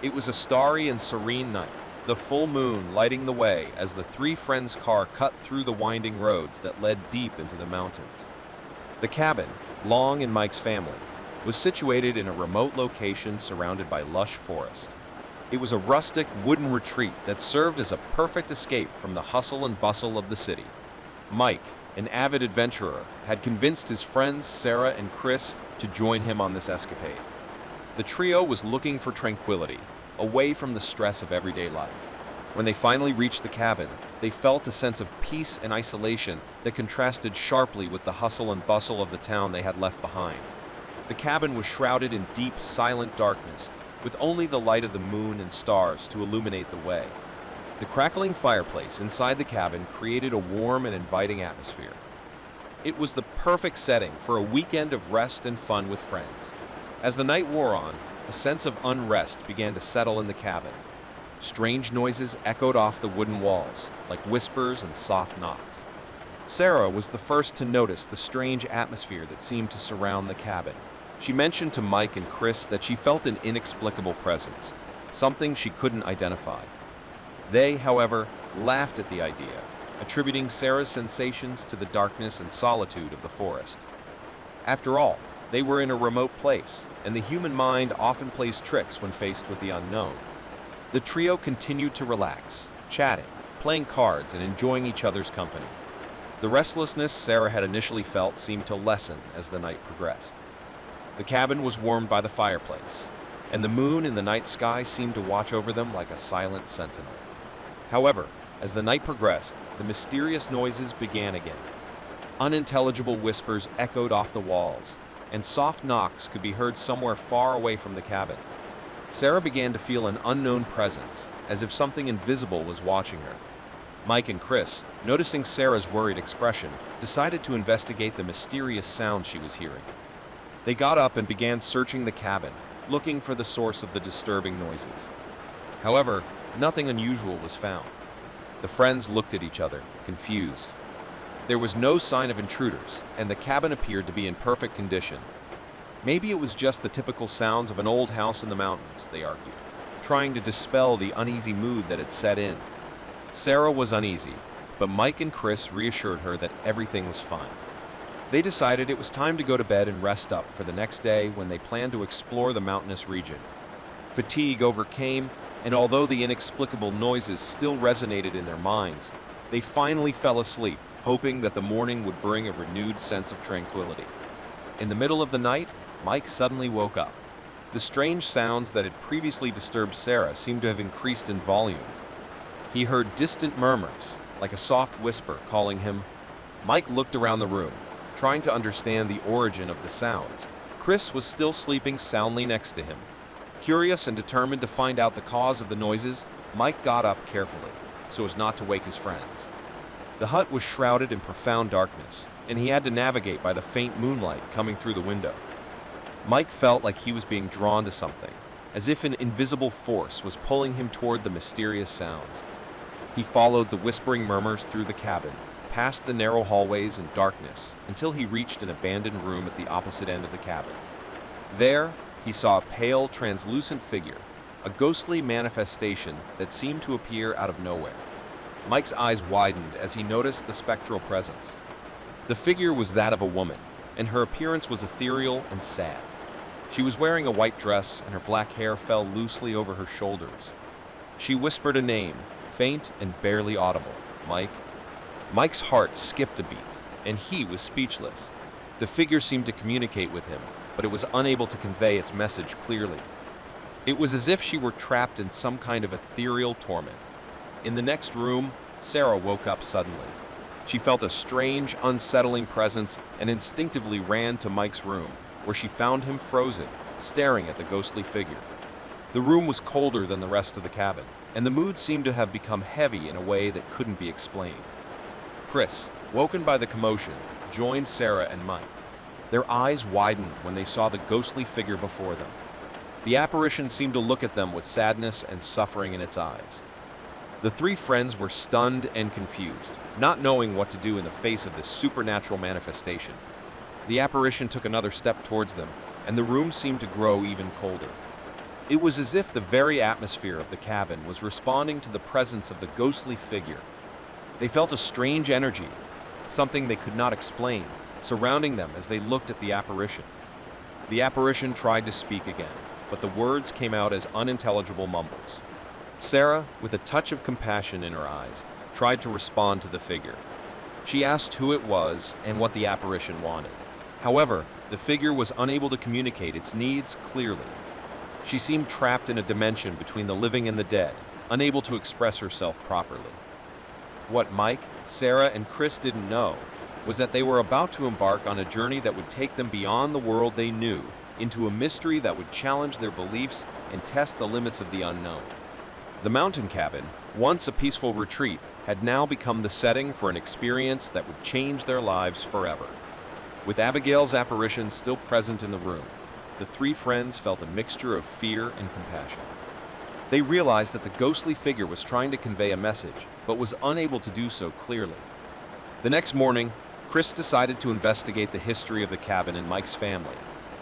It was a starry and serene night, the full moon lighting the way as the three friends' car cut through the winding roads that led deep into the mountains. The cabin, Long and Mike's family, was situated in a remote location surrounded by lush forest. It was a rustic wooden retreat that served as a perfect escape from the hustle and bustle of the city. Mike, an avid adventurer, had convinced his friends Sarah and Chris to join him on this escapade. The trio was looking for tranquility, away from the stress of everyday life. When they finally reached the cabin, they felt a sense of peace and isolation that contrasted sharply with the hustle and bustle of the town they had left behind. The cabin was shrouded in deep, silent darkness, with only the light of the moon and stars to illuminate the way. The crackling fireplace inside the cabin created a warm and inviting atmosphere. It was the perfect setting for a weekend of rest and fun with friends. As the night wore on, a sense of unrest began to settle in the cabin. Strange noises echoed off the wooden walls, like whispers and soft knocks. Sarah was the first to notice the strange atmosphere that seemed to surround the cabin. She mentioned to Mike and Chris that she felt an inexplicable presence, something she couldn't identify. They, however, laughed at the idea, attributing Sarah's sensations to the darkness and solitude of the forest. After all, they were in a remote place, and the human mind often plays tricks when faced with the unknown. The trio continued to relax, chatting, playing cards, and enjoying each other's company. The restlessness Sarah had initially felt seemed to lessen as the night progressed. The cabin was warmed by the fireplace, and the moon in the night sky seemed to watch over them like a silent sentinel. However, as the night progressed, the mysterious noises began again. Unintelligible whispers echoed off the walls, and soft knocks could be heard somewhere far away from the cabin. Sarah began to feel an unknown presence, as if something invisible was watching her. Mike and Chris, noticing Sarah's worried expression, decided to investigate the mysterious sound she was hearing. They got up and began searching the cabin, looking for the source of the disturbing noises. However, nothing unusual was found. The friends looked at each other, confused. There was no sign of intruders, and the cabin appeared to be in perfect condition. Maybe it was just the typical sounds of an old house in the mountains, they argued, trying to dispel the uneasy mood that had set in. Sarah was uneasy, but Mike and Chris reassured her that everything was fine. They decided it was time to go to bed and rest up for the next day when they planned to explore the mountainous region. Fatigue overcame, and although the inexplicable noises still resonated in their minds, they finally fell asleep, hoping that the morning would bring a renewed sense of tranquility. In the middle of the night, Mike suddenly woke up. The strange sounds that had previously disturbed Sarah seemed to have increased in volume. He heard distant murmurs, like a soft whisper calling him. Mike looked around the room, trying to understand the origin of the sounds. Chris was still sleeping soundly next to him. Curious and determined to find out the cause of the noises, Mike got up carefully, so as not to wake his friends. The hut was shrouded in profound darkness, and he had to navigate by the faint moonlight coming through the window. Mike felt like he was being drawn to something, as if an invisible force was pulling him toward the mysterious sounds. He followed the whispering murmurs through the cabin, past the narrow hallways and darkness, until he reached an abandoned room at the opposite end of the cabin. There, he saw a pale, translucent figure, a ghostly manifestation that seemed to appear out of nowhere. Mike's eyes widened as he noticed the spectral presence. The figure was that of a woman, and her appearance was ethereal and sad. She was wearing a white dress, and her black hair fell loosely over her shoulders. She whispered a name, faint and barely audible. Mike. Mike's heart skipped a beat, and he was speechless. The figure seemed to communicate with him, but it was unable to convey its message clearly. It was as if she were trapped in some kind of ethereal torment. In the next room, Sarah woke up suddenly. She felt a strange, unsettling presence and instinctively ran to Mike's room, where she found him frozen, staring at the ghostly figure. The room was colder than the rest of the cabin, and the mood seemed to have become heavy in a way that couldn't be explained. Chris, woken by the commotion, joined Sarah and Mike. Their eyes widened when they saw the ghostly figure before them. The apparition seemed to look at them with sadness and suffering in its eyes. The three friends were stunned and confused, not knowing what to do in the face of this supernatural manifestation. The apparition took another step towards them, and the room seemed to grow even colder. It was as if the very atmosphere of the cabin was responding to the presence of the ghostly figure. They felt a strange energy, something they could not explain, surrounding them as they looked at the apparition. The apparition tried to speak again, but the words came out as unintelligible mumbles. Sarah, with a touch of compassion in her eyes, tried to respond to the figure. She asked who it was and what the apparition wanted. However, the figure was unable to communicate its needs clearly. She seemed trapped in a dimension between the living and the dead, unable to express herself properly. What Mike, Sarah, and Chris didn't know was that they were about to embark on a journey that would take them beyond the world they knew, into a mystery that would challenge their beliefs and test the limits of the unknown. The mountain cabin, once a peaceful retreat, had now become the setting for an experience that would change their lives forever. With Abigail's apparition still present in the room, the three friends felt a mixture of fear and compassion. They realized that the ghostly figure was trying to convey a message, but was unable to do so clearly. The next morning, Chris decided to investigate the history of the cabin and Mike's family,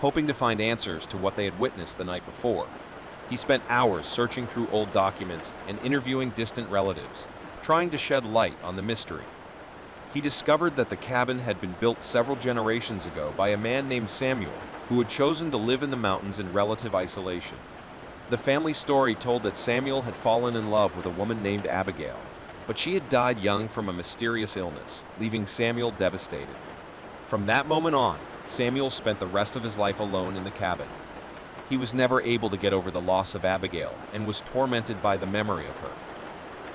hoping to find answers to what they had witnessed the night before. He spent hours searching through old documents and interviewing distant relatives, trying to shed light on the mystery. He discovered that the cabin had been built several generations ago by a man named Samuel, who had chosen to live in the mountains in relative isolation. The family story told that Samuel had fallen in love with a woman named Abigail, but she had died young from a mysterious illness, leaving Samuel devastated. From that moment on, Samuel spent the rest of his life alone in the cabin. He was never able to get over the loss of Abigail and was tormented by the memory of her.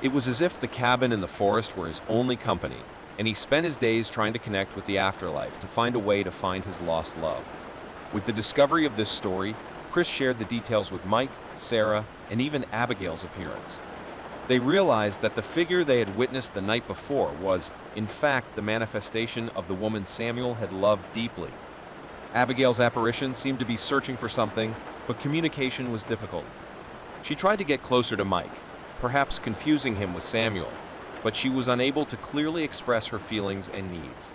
It was as if the cabin and the forest were his only company, and he spent his days trying to connect with the afterlife to find a way to find his lost love. With the discovery of this story, Chris shared the details with Mike, Sarah, and even Abigail's appearance. They realized that the figure they had witnessed the night before was, in fact, the manifestation of the woman Samuel had loved deeply. Abigail's apparition seemed to be searching for something, but communication was difficult. She tried to get closer to Mike, perhaps confusing him with Samuel, but she was unable to clearly express her feelings and needs.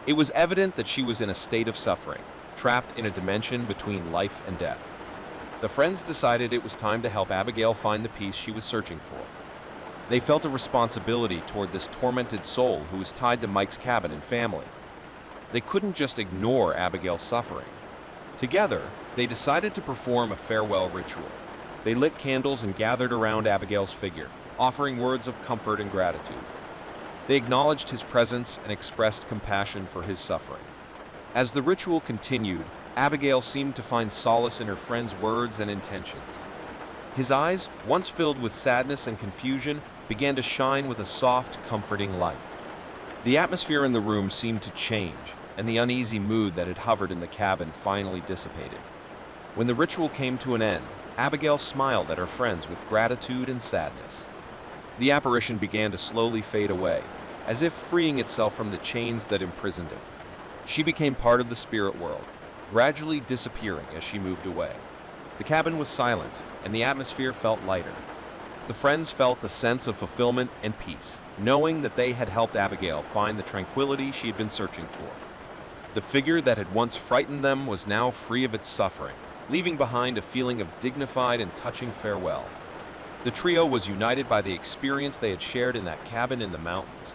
It was evident that she was in a state of suffering, trapped in a dimension between life and death. The friends decided it was time to help Abigail find the peace she was searching for. They felt a responsibility toward this tormented soul who was tied to Mike's cabin and family. They couldn't just ignore Abigail's suffering. Together, they decided to perform a farewell ritual. They lit candles and gathered around Abigail's figure, offering words of comfort and gratitude. They acknowledged his presence and expressed compassion for his suffering. As the ritual continued, Abigail seemed to find solace in her friend's words and intentions. His eyes, once filled with sadness and confusion, began to shine with a soft, comforting light. The atmosphere in the room seemed to change, and the uneasy mood that had hovered in the cabin finally dissipated. When the ritual came to an end, Abigail smiled at her friends with gratitude and sadness. The apparition began to slowly fade away, as if freeing itself from the chains that imprisoned it. She became part of the spirit world, gradually disappearing as she moved away. The cabin was silent, and the atmosphere felt lighter. The friends felt a sense of fulfillment and peace, knowing that they had helped Abigail find the tranquility she had been searching for. The figure that had once frightened them was now free of its suffering, leaving behind a feeling of dignified and touching farewell. The trio was united by the experience they had shared in that cabin in the mountains.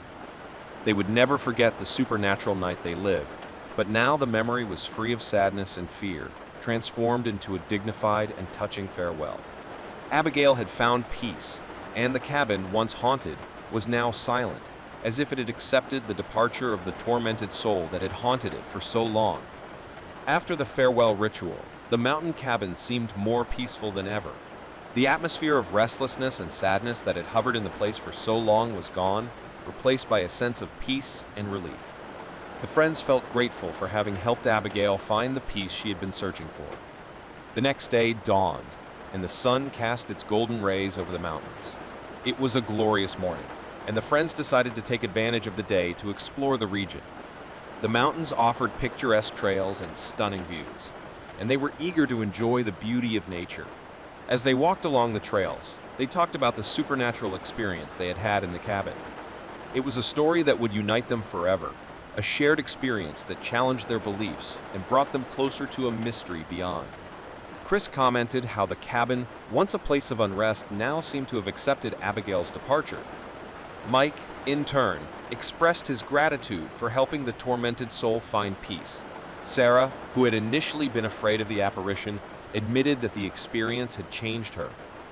They would never forget the supernatural night they lived, but now the memory was free of sadness and fear, transformed into a dignified and touching farewell. Abigail had found peace, and the cabin, once haunted, was now silent, as if it had accepted the departure of the tormented soul that had haunted it for so long. After the farewell ritual, the mountain cabin seemed more peaceful than ever. The atmosphere of restlessness and sadness that had hovered in the place for so long was gone, replaced by a sense of peace and relief. The friends felt grateful for having helped Abigail find the peace she had been searching for. The next day dawned, and the sun cast its golden rays over the mountains. It was a glorious morning, and the friends decided to take advantage of the day to explore the region. The mountains offered picturesque trails and stunning views, and they were eager to enjoy the beauty of nature. As they walked along the trails, they talked about the supernatural experience they had had in the cabin. It was a story that would unite them forever, a shared experience that challenged their beliefs and brought them closer to a mystery beyond. Chris commented how the cabin, once a place of unrest, now seemed to have accepted Abigail's departure. Mike, in turn, expressed his gratitude for helping the tormented soul find peace. Sarah, who had initially been afraid of the apparition, admitted that the experience had changed her,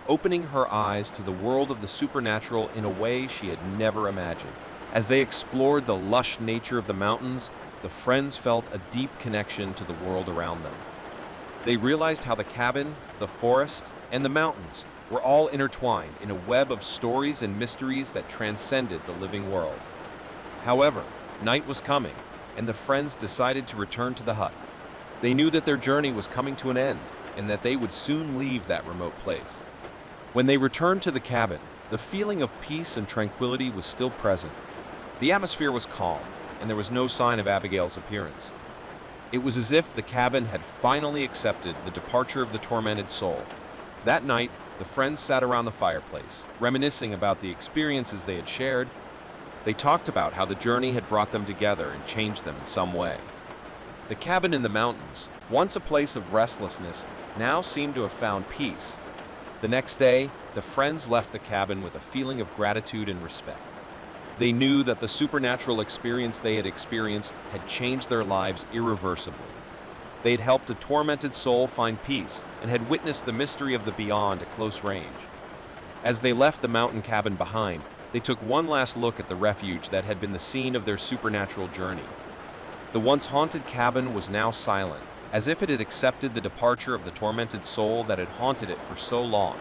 opening her eyes to the world of the supernatural in a way she had never imagined. As they explored the lush nature of the mountains, the friends felt a deep connection to the world around them. They realized how the cabin, the forest, and the mountains were all intertwined in a web of stories and mysteries that transcended the living world. However, night was coming, and the friends decided to return to the hut. They knew that their journey was coming to an end, and that they would soon leave that remote place. When they returned to the cabin, the feeling of peace and tranquility was still present. The atmosphere was calm, and there was no sign of Abigail's appearance. It was as if the cabin had finally accepted the departure of the tormented soul. That night, the friends sat around the fireplace, reminiscing about the experiences they had shared. They talked about how the journey had brought them together and changed them in some way. The cabin in the mountains, once a place of restlessness, now seemed to have found peace. The next day, the friends left the cabin with a feeling of gratitude and respect. They knew that the supernatural experience they had experienced had changed their lives irreversibly. They had helped a tormented soul find peace and had witnessed the mystery of the beyond at close range. As they left the mountain cabin behind, they took one last look at the refuge that had been the scene of their supernatural journey. The once haunted cabin was now silent, as if it had accepted the departure of the tormented soul that had haunted it for so long.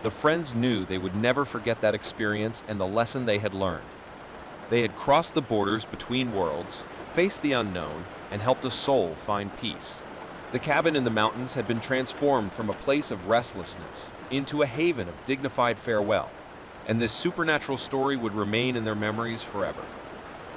The friends knew they would never forget that experience and the lesson they had learned. They had crossed the borders between worlds, faced the unknown, and helped a soul find peace. The cabin in the mountains had been transformed from a place of restlessness into a haven of dignified farewell, and this supernatural story would remain in their memories forever.